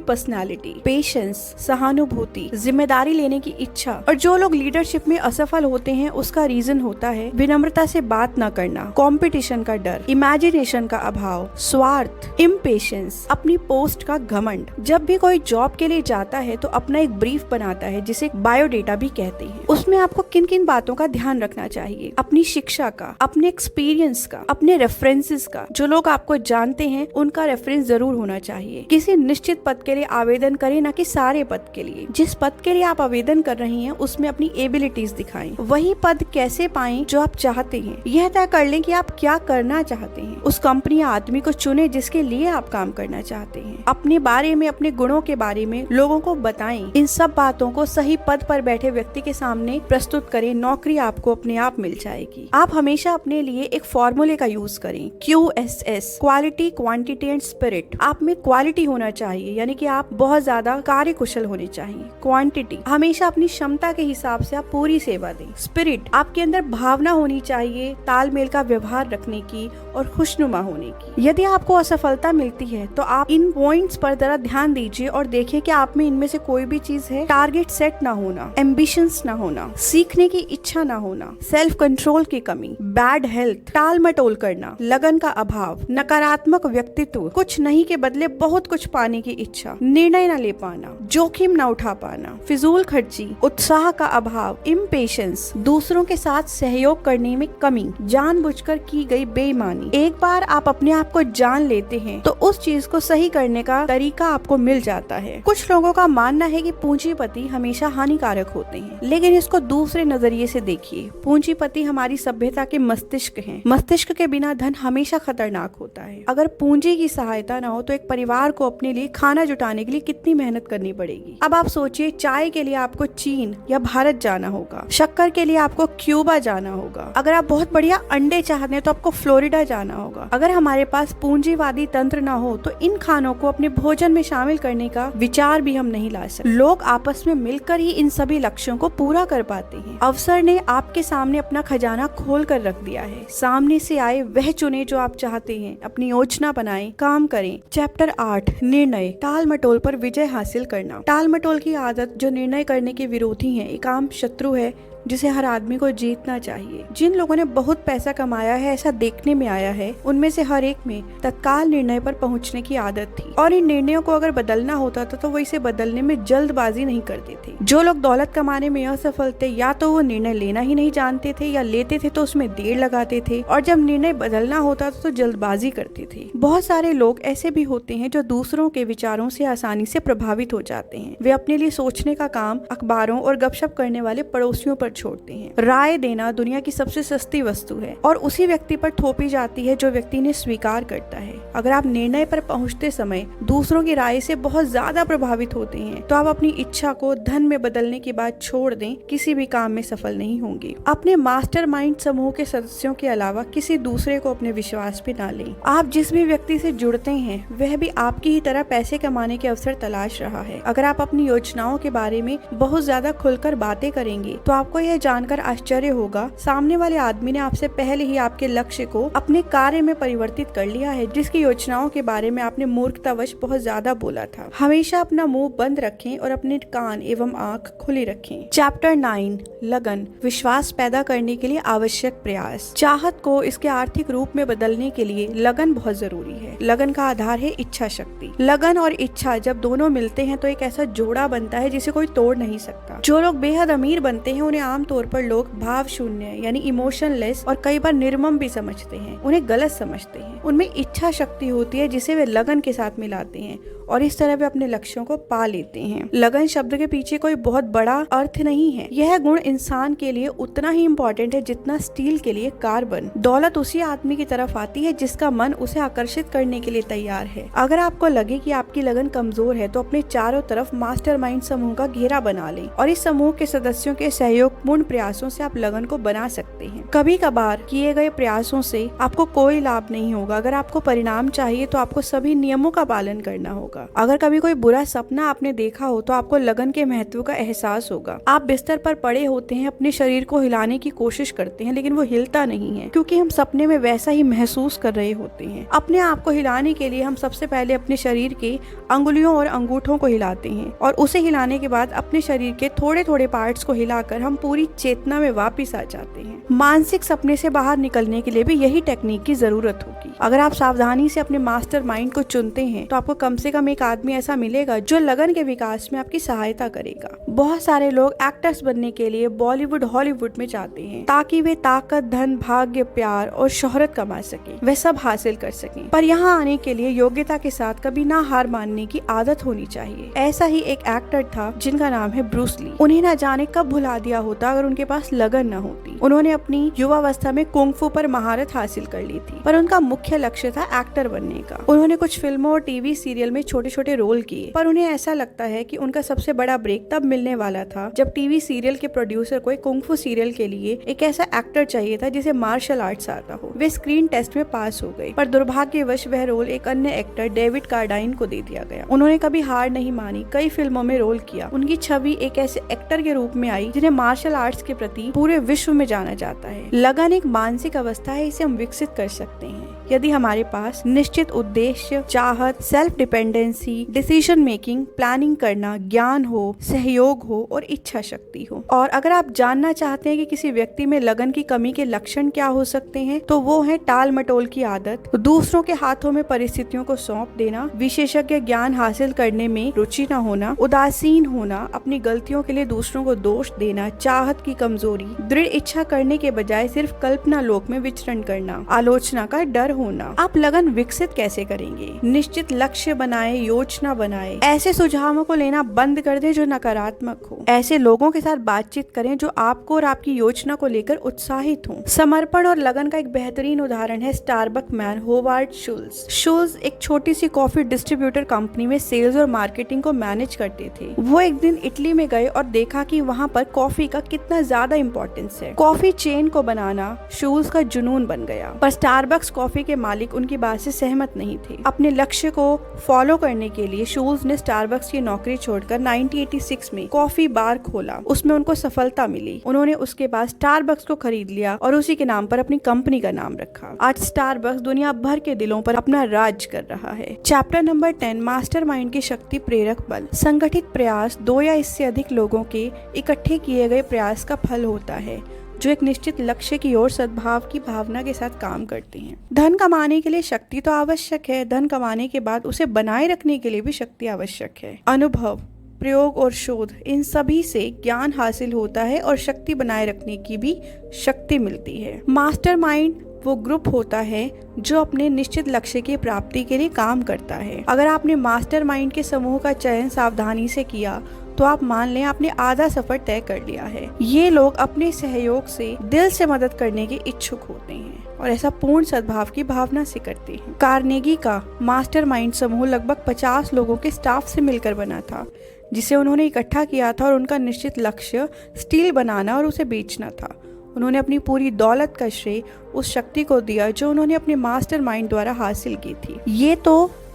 पर्सनालिटी, पेशेंस, सहानुभूति, जिम्मेदारी लेने की इच्छा। और जो लोग लीडरशिप में असफल होते हैं उसका रीजन होता है विनम्रता से बात न करना, कंपटीशन का डर, इमेजिनेशन का अभाव, स्वार्थ, इम्पेशेंस, अपनी पोस्ट का घमंड। जब भी कोई जॉब के लिए जाता है तो अपना एक ब्रीफ बनाता है जिसे बायोडेटा भी कहते हैं। उसमें आपको किन किन बातों का ध्यान रखना चाहिए, अपनी शिक्षा का, अपने एक्सपीरियंस का, अपने रेफरेंसेस का। जो लोग आपको जानते हैं उनका रेफरेंस जरूर होना चाहिए। किसी निश्चित पद के लिए आवेदन करें, न कि सारे पद के लिए। जिस पद के लिए आप आवेदन कर रही हैं उसमें अपनी एबिलिटीज दिखाएं। वही पद कैसे पाएं जो आप चाहते हैं, यह तय कर लें कि आप क्या करना चाहते हैं। उस कंपनी या आदमी को चुने जिसके लिए आप काम करना चाहते हैं। अपने बारे में, अपने गुणों के बारे में लोगों को बताएं। इन सब बातों को सही पद पर बैठे व्यक्ति के सामने प्रस्तुत करें। नौकरी आपको अपने आप मिल जाएगी। आप हमेशा अपने लिए एक फॉर्मूले का यूज करें, QSS, quality, quantity and spirit. आप में क्वालिटी होना चाहिए, यानी कि आप बहुत ज्यादा कार्य कुशल होने चाहिए। क्वांटिटी, हमेशा अपनी क्षमता के हिसाब से आप पूरी सेवा दें। स्पिरिट, आपके अंदर भावना होनी चाहिए, तालमेल का व्यवहार रखने की और खुशनुमा होने की। यदि आपको असफलता मिलती है तो आप इन पॉइंट्स पर जरा ध्यान दीजिए और देखिए कि आप में इनमें से कोई भी चीज है। टारगेट सेट ना होना, एम्बिशंस ना होना, सीखने की इच्छा ना होना, सेल्फ कंट्रोल की कमी, बैड हेल्थ, टाल मटोल करना, लगन का अभाव, नकारात्मक व्यक्तित्व, कुछ नहीं के बदले बहुत कुछ पाने की इच्छा, निर्णय न ले पाना, जोखिम न उठा पाना, फिजूल खर्ची, उत्साह का अभाव, इम्पेशेंस, दूसरों के साथ सहयोग करने में कमी, जानबूझकर की गई बेईमानी। एक बार आप अपने आप को जान लेते हैं तो उस चीज को सही करने का तरीका आपको मिल जाता है। कुछ लोगों का मानना है कि पूंजीपति हमेशा हानिकारक होते हैं, लेकिन इसको दूसरे नजरिए से देखिए। पूंजीपति हमारी सभ्यता के मस्तिष्क हैं। मस्तिष्क के बिना धन हमेशा खतरनाक होता है। अगर पूंजी की सहायता न हो तो एक परिवार को अपने लिए खाना जुटाने के लिए कितनी मेहनत करनी पड़ेगी। अब आप सोचिए, चाय के लिए आपको चीन या भारत जाना होगा, शक्कर के लिए आपको क्यूबा जाना होगा। अगर आप बहुत बढ़िया अंडे चाहते हैं तो आपको फ्लोरिडा जाना होगा। अगर हमारे पास पूंजीवादी तंत्र न हो तो इन खानों को अपने भोजन में शामिल करने का विचार भी हम नहीं ला सकते। लोग आपस में मिलकर ही इन सभी लक्ष्यों को पूरा कर पाते हैं। अवसर ने आपके सामने अपना खजाना खोल कर रख दिया है। सामने से आए वह चुने जो आप चाहते हैं। अपनी योजना बनाएं, काम करें। चैप्टर 8, निर्णय, टाल मटोल पर विजय हासिल करना। टाल मटोल की आदत जो निर्णय करने के विरोधी है, एक आम शत्रु है जिसे हर आदमी को जीतना चाहिए। जिन लोगों ने बहुत पैसा कमाया है, ऐसा देखने में आया है, उनमें से हर एक में तत्काल निर्णय पर पहुंचने की आदत थी और इन निर्णयों को अगर बदलना होता था तो वो इसे बदलने में जल्दबाजी नहीं करते थे। जो लोग दौलत कमाने में असफल थे, या तो वो निर्णय लेना ही नहीं जानते थे या लेते थे तो उसमें देर लगाते थे, और जब निर्णय बदलना होता था तो जल्दबाजी करते थे। बहुत सारे लोग ऐसे भी होते हैं जो दूसरों के विचारों से आसानी से प्रभावित हो जाते हैं। वे अपने लिए सोचने का काम अखबारों और गपशप करने वाले पड़ोसियों पर छोड़ते हैं। राय देना दुनिया की सबसे सस्ती वस्तु है और उसी व्यक्ति पर थोपी जाती है जो व्यक्ति ने स्वीकार करता है। अगर आप निर्णय पर पहुंचते समय दूसरों की राय से बहुत ज्यादा प्रभावित होते हैं तो आप अपनी इच्छा को धन में बदलने की बात छोड़ दें, किसी भी काम में सफल नहीं होंगे। अपने मास्टरमाइंड समूह के सदस्यों के अलावा किसी दूसरे को अपने विश्वास पे ना लें। आप जिस भी व्यक्ति से जुड़ते हैं वह भी आपकी ही तरह पैसे कमाने के अवसर तलाश रहा है। अगर आप अपनी योजनाओं के बारे में बहुत ज्यादा खुलकर बातें करेंगे तो आपको यह जानकर आश्चर्य होगा, सामने वाले आदमी ने आपसे पहले ही आपके लक्ष्य को अपने कार्य में परिवर्तित कर लिया है, जिसकी योजनाओं के बारे में आपने मूर्खतावश बहुत ज्यादा बोला था। हमेशा अपना मुंह बंद रखें और अपने कान एवं आंख खुली रखें। चैप्टर 9 लगन, विश्वास पैदा करने के लिए आवश्यक प्रयास। चाहत को इसके आर्थिक रूप में बदलने के लिए लगन बहुत जरूरी है। लगन का आधार है इच्छा शक्ति। लगन और इच्छा जब दोनों मिलते हैं तो एक ऐसा जोड़ा बनता है जिसे कोई तोड़ नहीं सकता। जो लोग बेहद अमीर बनते हैं उन्हें आमतौर पर लोग भाव शून्य यानी इमोशनलेस और कई बार निर्मम भी समझते हैं, उन्हें गलत समझते हैं। उनमें इच्छा शक्ति होती है जिसे वे लगन के साथ मिलाते हैं और इस तरह वे अपने लक्ष्यों को पा लेते हैं। लगन शब्द के पीछे कोई बहुत बड़ा अर्थ नहीं है। यह गुण इंसान के लिए उतना ही इम्पोर्टेंट है जितना स्टील के लिए कार्बन। दौलत उसी आदमी की तरफ आती है जिसका मन उसे आकर्षित करने के लिए तैयार है। अगर आपको लगे कि आपकी लगन कमजोर है तो अपने चारों तरफ मास्टरमाइंड समूह का घेरा बना लें और इस समूह के सदस्यों के सहयोगपूर्ण प्रयासों से आप लगन को बना सकते हैं। कभी कभार किए गए प्रयासों से आपको कोई लाभ नहीं होगा। अगर आपको परिणाम चाहिए तो आपको सभी नियमों का पालन करना होगा। अगर कभी कोई बुरा सपना आपने देखा हो तो आपको लगन के महत्व का एहसास होगा। आप बिस्तर पर पड़े होते हैं, अपने शरीर को हिलाने की कोशिश करते हैं लेकिन वो हिलता नहीं है क्योंकि हम सपने में वैसा ही महसूस कर रहे होते हैं। अपने आप को हिलाने के लिए हम सबसे पहले अपने शरीर के अंगुलियों और अंगूठों को हिलाते हैं और उसे हिलाने के बाद अपने शरीर के थोड़े थोड़े पार्ट्स को हिलाकर हम पूरी चेतना में वापस आ जाते हैं। मानसिक सपने से बाहर निकलने के लिए भी यही टेक्निक की जरूरत होगी। अगर आप सावधानी से अपने मास्टरमाइंड को चुनते हैं तो आपको कम से कम एक आदमी ऐसा मिलेगा जो लगन के विकास में आपकी सहायता करेगा। बहुत सारे लोग एक्टर्स बनने के लिए बॉलीवुड हॉलीवुड में जाते हैं ताकि वे ताकत, धन, भाग्य, प्यार और शोहरत कमा सकें, वे सब हासिल कर सकें। पर यहाँ आने के लिए योग्यता के साथ कभी ना हार मानने की आदत होनी चाहिए। ऐसा ही एक एक्टर था जिनका नाम है ब्रूस ली। उन्हें ना जाने कब भुला दिया होता अगर उनके पास लगन न होती। उन्होंने अपनी युवावस्था में कुंग-फू पर महारत हासिल कर ली थी पर उनका मुख्य लक्ष्य था एक्टर बनने का। उन्होंने कुछ फिल्मों और टीवी सीरियल में छोटे छोटे रोल किए पर उन्हें ऐसा लगता है कि उनका सबसे बड़ा ब्रेक तब मिलने वाला था जब टीवी सीरियल के प्रोड्यूसर को एक कुंग-फू सीरियल के लिए एक ऐसा एक्टर चाहिए था जिसे मार्शल आर्ट्स आता हो। वे स्क्रीन टेस्ट में पास हो गए पर दुर्भाग्यवश वह रोल एक अन्य एक्टर डेविड कार्डाइन को दे दिया गया। उन्होंने कभी हार नहीं मानी, कई फिल्मों में रोल किया। उनकी छवि एक ऐसे एक्टर के रूप में आई जिन्हें मार्शल आर्ट्स के प्रति पूरे विश्व में जाना जाता है। लगन एक मानसिक अवस्था है, इसे हम विकसित कर सकते हैं यदि हमारे पास निश्चित उद्देश्य, चाहत, self dependency, decision making, planning करना, ज्ञान हो, सहयोग हो और इच्छा शक्ति हो। और अगर आप जानना चाहते हैं कि किसी व्यक्ति में लगन की कमी के लक्षण क्या हो सकते हैं तो वो है टाल मटोल की आदत, दूसरों के हाथों में परिस्थितियों को सौंप देना, विशेषज्ञ ज्ञान हासिल करने में रुचि न होना, उदासीन होना, अपनी गलतियों के लिए दूसरों को दोष देना, चाहत की कमजोरी, दृढ़ इच्छा करने के बजाय सिर्फ कल्पना लोक में विचरण करना, आलोचना का डर होना। आप लगन विकसित कैसे करेंगे? निश्चित लक्ष्य बनाए, योजना बनाए। ऐसे सुझावों को लेना बंद कर दे जो नकारात्मक हो। ऐसे लोगों के साथ बातचीत करें जो आपको और आपकी योजना को लेकर उत्साहित हों। समर्पण और लगन का एक बेहतरीन उदाहरण है Starbuck man Howard Schulz. Schulz एक छोटी सी कॉफी डिस्ट्रीब्यूटर कंपनी में सेल्स और मार्केटिंग को मैनेज करते थे। वो एक दिन इटली में गए और देखा कि वहाँ पर कॉफी का कितना ज्यादा इम्पोर्टेंस है। कॉफी चेन को बनाना शुल्स का जुनून बन गया पर स्टारबक्स कॉफी के मालिक उनकी बात से सहमत नहीं थे। अपने लक्ष्य को फॉलो करने के लिए शुल्स ने स्टारबक्स की नौकरी छोड़कर 1986 में कॉफी बार खोला। उसमें उनको सफलता मिली। उन्होंने उसके बाद स्टारबक्स को खरीद लिया और उसी के नाम पर अपनी कंपनी का नाम रखा। आज स्टारबक्स दुनिया भर के दिलों पर अपना राज कर रहा है। चैप्टर नंबर 10 मास्टरमाइंड की शक्ति, प्रेरक बल। संगठित प्रयास 2 या इससे अधिक लोगों के इकट्ठे किए गए प्रयास का फल होता है जो एक निश्चित लक्ष्य की ओर सद्भाव की भावना के साथ काम करते हैं। धन कमाने के लिए शक्ति तो आवश्यक है, धन कमाने के बाद उसे बनाए रखने के लिए भी शक्ति आवश्यक है। अनुभव, प्रयोग और शोध, इन सभी से ज्ञान हासिल होता है और शक्ति बनाए रखने की भी शक्ति मिलती है। मास्टरमाइंड वो ग्रुप होता है जो अपने निश्चित लक्ष्य की प्राप्ति के लिए काम करता है। अगर आपने मास्टरमाइंड के समूह का चयन सावधानी से किया तो आप मान लें आपने आधा सफर तय कर लिया है। ये लोग अपने सहयोग से दिल से मदद करने के इच्छुक होते हैं और ऐसा पूर्ण सद्भाव की भावना से करते हैं। कार्नेगी का मास्टरमाइंड समूह लगभग 50 लोगों के स्टाफ से मिलकर बना था, जिसे उन्होंने इकट्ठा किया था और उनका निश्चित लक्ष्य स्टील बनाना और उसे बेचना था। उन्होंने अपनी पूरी दौलत का श्रेय उस शक्ति को दिया जो उन्होंने अपने मास्टरमाइंड द्वारा हासिल की थी।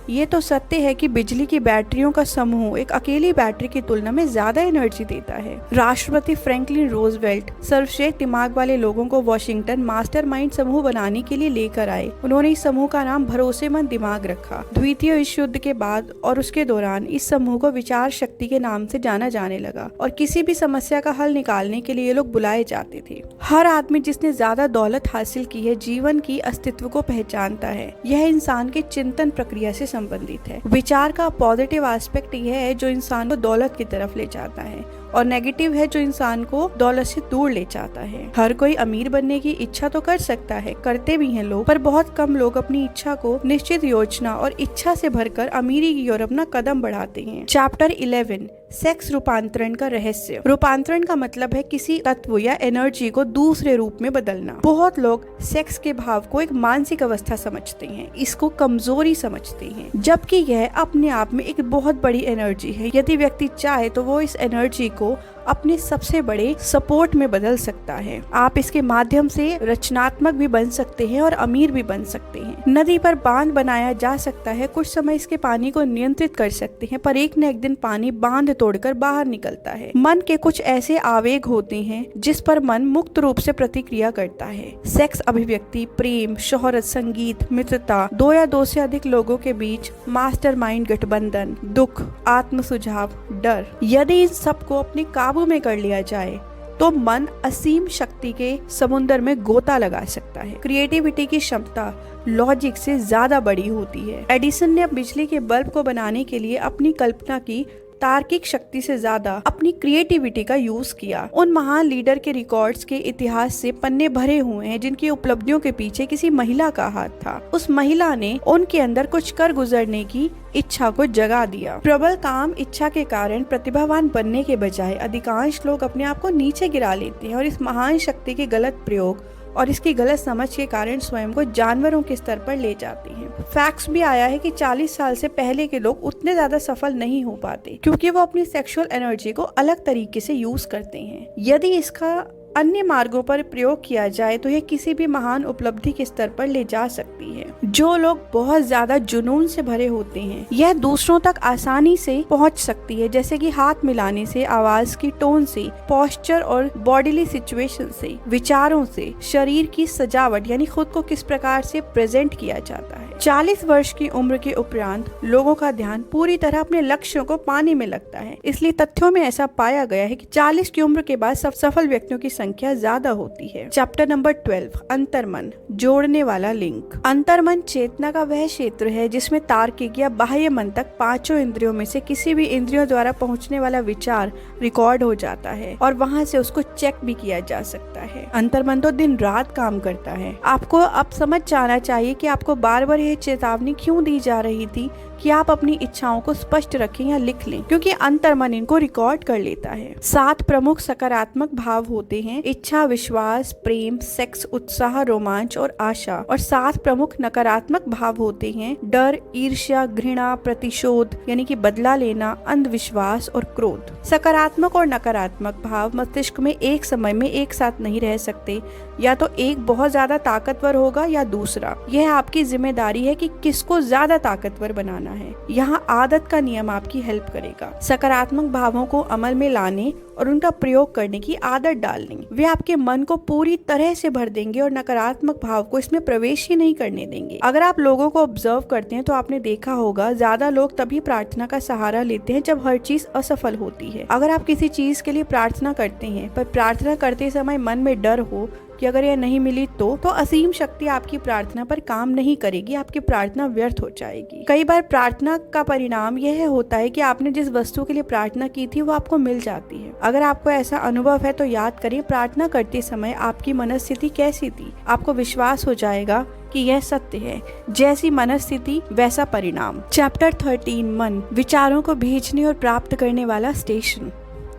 ये तो सत्य है कि बिजली की बैटरियों का समूह एक अकेली बैटरी की तुलना में ज्यादा एनर्जी देता है। राष्ट्रपति फ्रैंकलिन रोजवेल्ट सर्वश्रेष्ठ दिमाग वाले लोगों को वॉशिंगटन मास्टरमाइंड समूह बनाने के लिए लेकर आए। उन्होंने इस समूह का नाम भरोसेमंद दिमाग रखा। द्वितीय विश्व युद्ध के बाद और उसके दौरान इस समूह को विचार शक्ति के नाम से जाना जाने लगा और किसी भी समस्या का हल निकालने के लिए ये लोग बुलाए जाते थे। हर आदमी जिसने ज्यादा दौलत हासिल की है जीवन की अस्तित्व को पहचानता है। यह इंसान के चिंतन प्रक्रिया से संबंधित है। विचार का पॉजिटिव एस्पेक्ट यह है जो इंसान को दौलत की तरफ ले जाता है और नेगेटिव है जो इंसान को दौलत से दूर ले जाता है। हर कोई अमीर बनने की इच्छा तो कर सकता है, करते भी हैं लोग, पर बहुत कम लोग अपनी इच्छा को निश्चित योजना और इच्छा से भरकर अमीरी की ओर अपना कदम बढ़ाते हैं। चैप्टर 11 सेक्स रूपांतरण का रहस्य। रूपांतरण का मतलब है किसी तत्व या एनर्जी को दूसरे रूप में बदलना। बहुत लोग सेक्स के भाव को एक मानसिक अवस्था समझते हैं, इसको कमजोरी समझते हैं, जबकि यह अपने आप में एक बहुत बड़ी एनर्जी है। यदि व्यक्ति चाहे तो वो इस एनर्जी को अपने सबसे बड़े सपोर्ट में बदल सकता है। आप इसके माध्यम से रचनात्मक भी बन सकते हैं और अमीर भी बन सकते हैं। नदी पर बांध बनाया जा सकता है, कुछ समय इसके पानी को नियंत्रित कर सकते हैं, पर एक न एक दिन पानी बांध तोड़कर बाहर निकलता है। मन के कुछ ऐसे आवेग होते हैं जिस पर मन मुक्त रूप से प्रतिक्रिया करता है। सेक्स अभिव्यक्ति, प्रेम, शोहरत, संगीत, मित्रता, दो या दो से अधिक लोगों के बीच मास्टरमाइंड गठबंधन, दुख, आत्म सुझाव, डर, यदि इन सबको अपने काबू में कर लिया जाए तो मन असीम शक्ति के समुद्र में गोता लगा सकता है। क्रिएटिविटी की क्षमता लॉजिक से ज्यादा बड़ी होती है। एडिसन ने बिजली के बल्ब को बनाने के लिए अपनी कल्पना की तार्किक शक्ति से ज्यादा अपनी क्रिएटिविटी का यूज किया। उन महान लीडर के रिकॉर्ड्स के इतिहास से पन्ने भरे हुए हैं जिनकी उपलब्धियों के पीछे किसी महिला का हाथ था। उस महिला ने उनके अंदर कुछ कर गुजरने की इच्छा को जगा दिया। प्रबल काम इच्छा के कारण प्रतिभावान बनने के बजाय अधिकांश लोग अपने आप को नीचे गिरा लेते हैं और इस महान शक्ति के गलत प्रयोग और इसकी गलत समझ के कारण स्वयं को जानवरों के स्तर पर ले जाते हैं। फैक्ट्स भी आया है कि 40 साल से पहले के लोग उतने ज्यादा सफल नहीं हो पाते क्योंकि वो अपनी सेक्सुअल एनर्जी को अलग तरीके से यूज करते हैं। यदि इसका अन्य मार्गों पर प्रयोग किया जाए तो यह किसी भी महान उपलब्धि के स्तर पर ले जा सकती है। जो लोग बहुत ज्यादा जुनून से भरे होते हैं यह दूसरों तक आसानी से पहुंच सकती है, जैसे कि हाथ मिलाने से, आवाज की टोन से, पोस्चर और बॉडीली सिचुएशन से, विचारों से, शरीर की सजावट यानी खुद को किस प्रकार से प्रेजेंट किया जाता है। 40 वर्ष की उम्र के उपरांत लोगों का ध्यान पूरी तरह अपने लक्ष्यों को पाने में लगता है। इसलिए तथ्यों में ऐसा पाया गया है कि 40 की उम्र के बाद सफल व्यक्तियों की संख्या ज्यादा होती है। चैप्टर नंबर 12 अंतर्मन, जोड़ने वाला लिंक। अंतर्मन चेतना का वह क्षेत्र है जिसमें तार्किक या बाह्य मन तक पांचों इंद्रियों में से किसी भी इंद्रियों द्वारा पहुंचने वाला विचार रिकॉर्ड हो जाता है और वहां से उसको चेक भी किया जा सकता है। अंतर्मन तो दिन रात काम करता है। आपको अब समझ जाना चाहिए कि आपको बार बार यह चेतावनी क्यों दी जा रही थी कि आप अपनी इच्छाओं को स्पष्ट रखें या लिख लें, क्योंकि अंतर्मन इनको रिकॉर्ड कर लेता है। 7 प्रमुख सकारात्मक भाव होते हैं: इच्छा, विश्वास, प्रेम, सेक्स, उत्साह, रोमांच और आशा। और 7 प्रमुख नकारात्मक भाव होते हैं: डर, ईर्ष्या, घृणा, प्रतिशोध यानी कि बदला लेना, अंधविश्वास और क्रोध। सकारात्मक और नकारात्मक भाव मस्तिष्क में एक समय में एक साथ नहीं रह सकते, या तो एक बहुत ज्यादा ताकतवर होगा या दूसरा। यह आपकी जिम्मेदारी है कि किसको ज्यादा ताकतवर बनाना है। यहाँ आदत का नियम आपकी हेल्प करेगा। सकारात्मक भावों को अमल में लाने और उनका प्रयोग करने की आदत डालनी। वे आपके मन को पूरी तरह से भर देंगे और नकारात्मक भाव को इसमें प्रवेश ही नहीं करने देंगे। अगर आप लोगों को ऑब्जर्व करते हैं तो आपने देखा होगा ज्यादा लोग तभी प्रार्थना का सहारा लेते हैं जब हर चीज असफल होती है। अगर आप किसी चीज के लिए प्रार्थना करते हैं पर प्रार्थना करते समय मन में डर हो कि अगर यह नहीं मिली तो असीम शक्ति आपकी प्रार्थना पर काम नहीं करेगी, आपकी प्रार्थना व्यर्थ हो जाएगी। कई बार प्रार्थना का परिणाम यह होता है कि आपने जिस वस्तु के लिए प्रार्थना की थी वो आपको मिल जाती है। अगर आपको ऐसा अनुभव है तो याद करिए प्रार्थना करते समय आपकी मनस्थिति कैसी थी। आपको विश्वास हो जाएगा कि यह सत्य है, जैसी मनस्थिति वैसा परिणाम। चैप्टर 13 मन, विचारों को भेजने और प्राप्त करने वाला स्टेशन।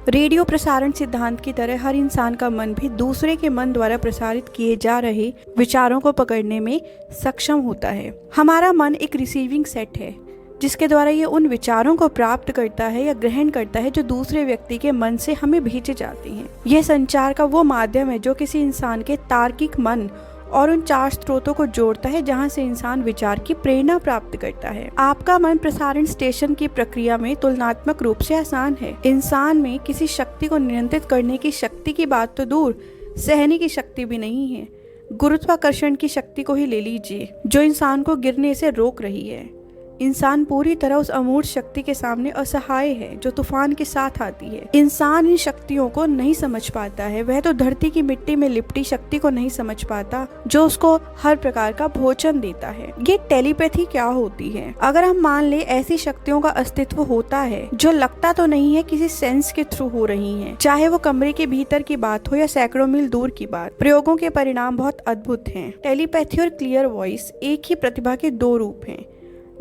रेडियो प्रसारण सिद्धांत की तरह हर इंसान का मन भी दूसरे के मन द्वारा प्रसारित किए जा रहे विचारों को पकड़ने में सक्षम होता है। हमारा मन एक रिसीविंग सेट है जिसके द्वारा ये उन विचारों को प्राप्त करता है या ग्रहण करता है जो दूसरे व्यक्ति के मन से हमें भेजे जाते हैं। यह संचार का वो माध्यम है जो किसी इंसान के तार्किक मन और उन 4 स्रोतों को जोड़ता है जहां से इंसान विचार की प्रेरणा प्राप्त करता है। आपका मन प्रसारण स्टेशन की प्रक्रिया में तुलनात्मक रूप से आसान है। इंसान में किसी शक्ति को नियंत्रित करने की शक्ति की बात तो दूर, सहने की शक्ति भी नहीं है। गुरुत्वाकर्षण की शक्ति को ही ले लीजिए, जो इंसान को गिरने से रोक रही है। इंसान पूरी तरह उस अमूर्त शक्ति के सामने असहाय है जो तूफान के साथ आती है। इंसान इन शक्तियों को नहीं समझ पाता है। वह तो धरती की मिट्टी में लिपटी शक्ति को नहीं समझ पाता जो उसको हर प्रकार का भोजन देता है। ये टेलीपैथी क्या होती है? अगर हम मान ले ऐसी शक्तियों का अस्तित्व होता है जो लगता तो नहीं है किसी सेंस के थ्रू हो रही है, चाहे वो कमरे के भीतर की बात हो या सैकड़ों मील दूर की बात, प्रयोगों के परिणाम बहुत अद्भुत हैं। टेलीपैथी और क्लियर वॉइस एक ही प्रतिभा के 2 रूप हैं।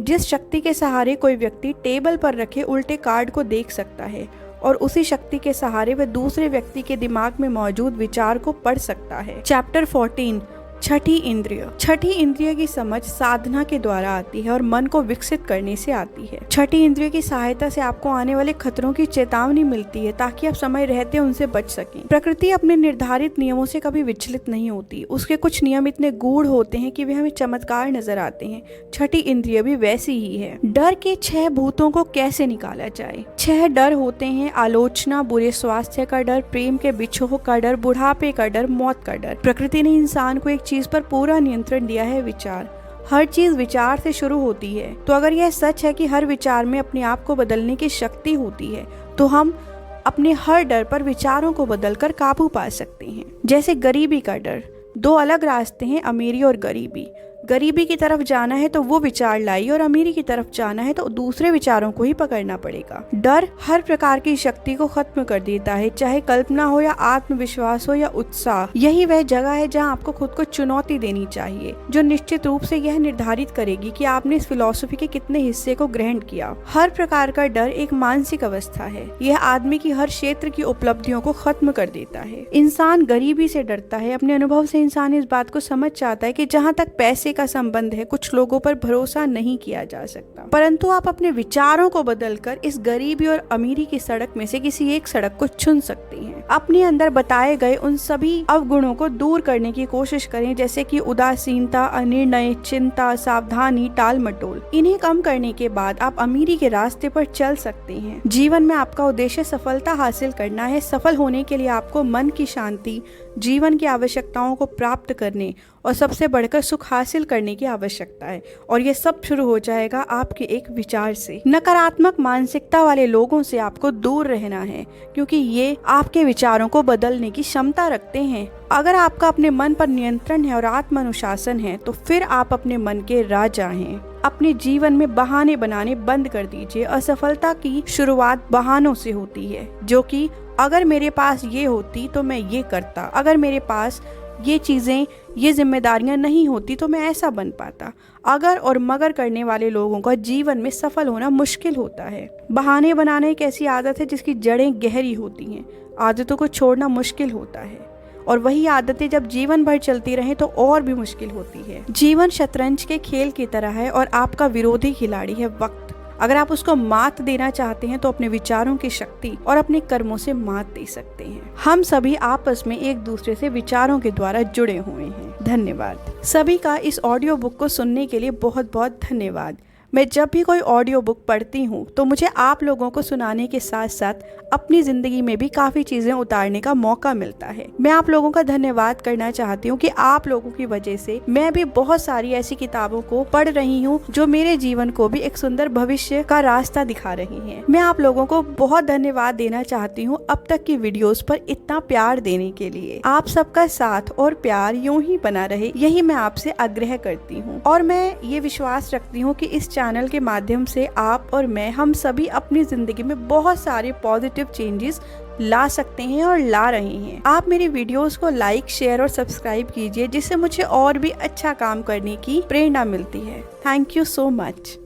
जिस शक्ति के सहारे कोई व्यक्ति टेबल पर रखे उल्टे कार्ड को देख सकता है और उसी शक्ति के सहारे वह दूसरे व्यक्ति के दिमाग में मौजूद विचार को पढ़ सकता है। चैप्टर 14 छठी इंद्रिय। छठी इंद्रिय की समझ साधना के द्वारा आती है और मन को विकसित करने से आती है। छठी इंद्रिय की सहायता से आपको आने वाले खतरों की चेतावनी मिलती है ताकि आप समय रहते उनसे बच सकें। प्रकृति अपने निर्धारित नियमों से कभी विचलित नहीं होती। उसके कुछ नियम इतने गूढ़ होते हैं कि वे हमें चमत्कार नजर आते हैं। छठी इंद्रिय भी वैसी ही है। डर के 6 भूतों को कैसे निकाला जाए? 6 डर होते हैं: आलोचना, बुरे स्वास्थ्य का डर, प्रेम के बिछोह का डर, बुढ़ापे का डर, मौत का डर। प्रकृति ने इंसान को एक चीज पर पूरा नियंत्रण दिया है, विचार। हर चीज विचार से शुरू होती है। तो अगर यह सच है कि हर विचार में अपने आप को बदलने की शक्ति होती है, तो हम अपने हर डर पर विचारों को बदलकर काबू पा सकते हैं। जैसे गरीबी का डर। 2 अलग रास्ते हैं, अमीरी और गरीबी। गरीबी की तरफ जाना है तो वो विचार लाई, और अमीरी की तरफ जाना है तो दूसरे विचारों को ही पकड़ना पड़ेगा। डर हर प्रकार की शक्ति को खत्म कर देता है, चाहे कल्पना हो या आत्मविश्वास हो या उत्साह। यही वह जगह है जहां आपको खुद को चुनौती देनी चाहिए, जो निश्चित रूप से यह निर्धारित करेगी कि आपने इस फिलॉसफी के कितने हिस्से को ग्रहण किया। हर प्रकार का डर एक मानसिक अवस्था है। यह आदमी की हर क्षेत्र की उपलब्धियों को खत्म कर देता है। इंसान गरीबी से डरता है। अपने अनुभव से इंसान इस बात को समझ जाता है कि जहाँ तक पैसे का संबंध है, कुछ लोगों पर भरोसा नहीं किया जा सकता। परंतु आप अपने विचारों को बदलकर इस गरीबी और अमीरी की सड़क में से किसी एक सड़क को चुन सकते हैं। अपने अंदर बताए गए उन सभी अवगुणों को दूर करने की कोशिश करें, जैसे कि उदासीनता, अनिर्णय, चिंता, सावधानी, टाल मटोल। इन्हें कम करने के बाद आप अमीरी के रास्ते पर चल सकते हैं। जीवन में आपका उद्देश्य सफलता हासिल करना है। सफल होने के लिए आपको मन की शांति, जीवन की आवश्यकताओं को प्राप्त करने और सबसे बढ़कर सुख हासिल करने की आवश्यकता है। और ये सब शुरू हो जाएगा आपके एक विचार से। नकारात्मक मानसिकता वाले लोगों से आपको दूर रहना है, क्योंकि ये आपके विचारों को बदलने की क्षमता रखते हैं। अगर आपका अपने मन पर नियंत्रण है और आत्म अनुशासन है, तो फिर आप अपने मन के राजा हैं। अपने जीवन में बहाने बनाने बंद कर दीजिए। असफलता की शुरुआत बहानों से होती है, जो कि अगर मेरे पास ये होती तो मैं ये करता, अगर मेरे पास ये चीजें, ये जिम्मेदारियां नहीं होती तो मैं ऐसा बन पाता। अगर और मगर करने वाले लोगों का जीवन में सफल होना मुश्किल होता है। बहाने बनाना एक ऐसी आदत है जिसकी जड़ें गहरी होती हैं। आदतों को छोड़ना मुश्किल होता है, और वही आदतें जब जीवन भर चलती रहें तो और भी मुश्किल होती है। जीवन शतरंज के खेल की तरह है और आपका विरोधी खिलाड़ी है वक्त। अगर आप उसको मात देना चाहते हैं तो अपने विचारों की शक्ति और अपने कर्मों से मात दे सकते हैं। हम सभी आपस में एक दूसरे से विचारों के द्वारा जुड़े हुए हैं। धन्यवाद। सभी का इस ऑडियो बुक को सुनने के लिए बहुत बहुत धन्यवाद। मैं जब भी कोई ऑडियो बुक पढ़ती हूँ तो मुझे आप लोगों को सुनाने के साथ साथ अपनी ज़िंदगी में भी काफ़ी चीज़ें उतारने का मौका मिलता है। मैं आप लोगों का धन्यवाद करना चाहती हूँ कि आप लोगों की वजह से मैं भी बहुत सारी ऐसी किताबों को पढ़ रही हूँ जो मेरे जीवन को भी एक सुंदर भविष्य का रास्ता दिखा रही हैं। मैं आप लोगों को बहुत धन्यवाद देना चाहती हूँ अब तक की वीडियोस पर इतना प्यार देने के लिए। आप सबका साथ और प्यार यूं ही बना रहे, यही मैं आपसे आग्रह करती हूँ। और मैं ये विश्वास रखती हूँ कि इस चैनल के माध्यम से आप और मैं, हम सभी अपनी जिंदगी में बहुत सारे पॉजिटिव चेंजेस ला सकते हैं और ला रहे हैं। आप मेरी वीडियोस को लाइक, शेयर और सब्सक्राइब कीजिए, जिससे मुझे और भी अच्छा काम करने की प्रेरणा मिलती है। Thank you so much.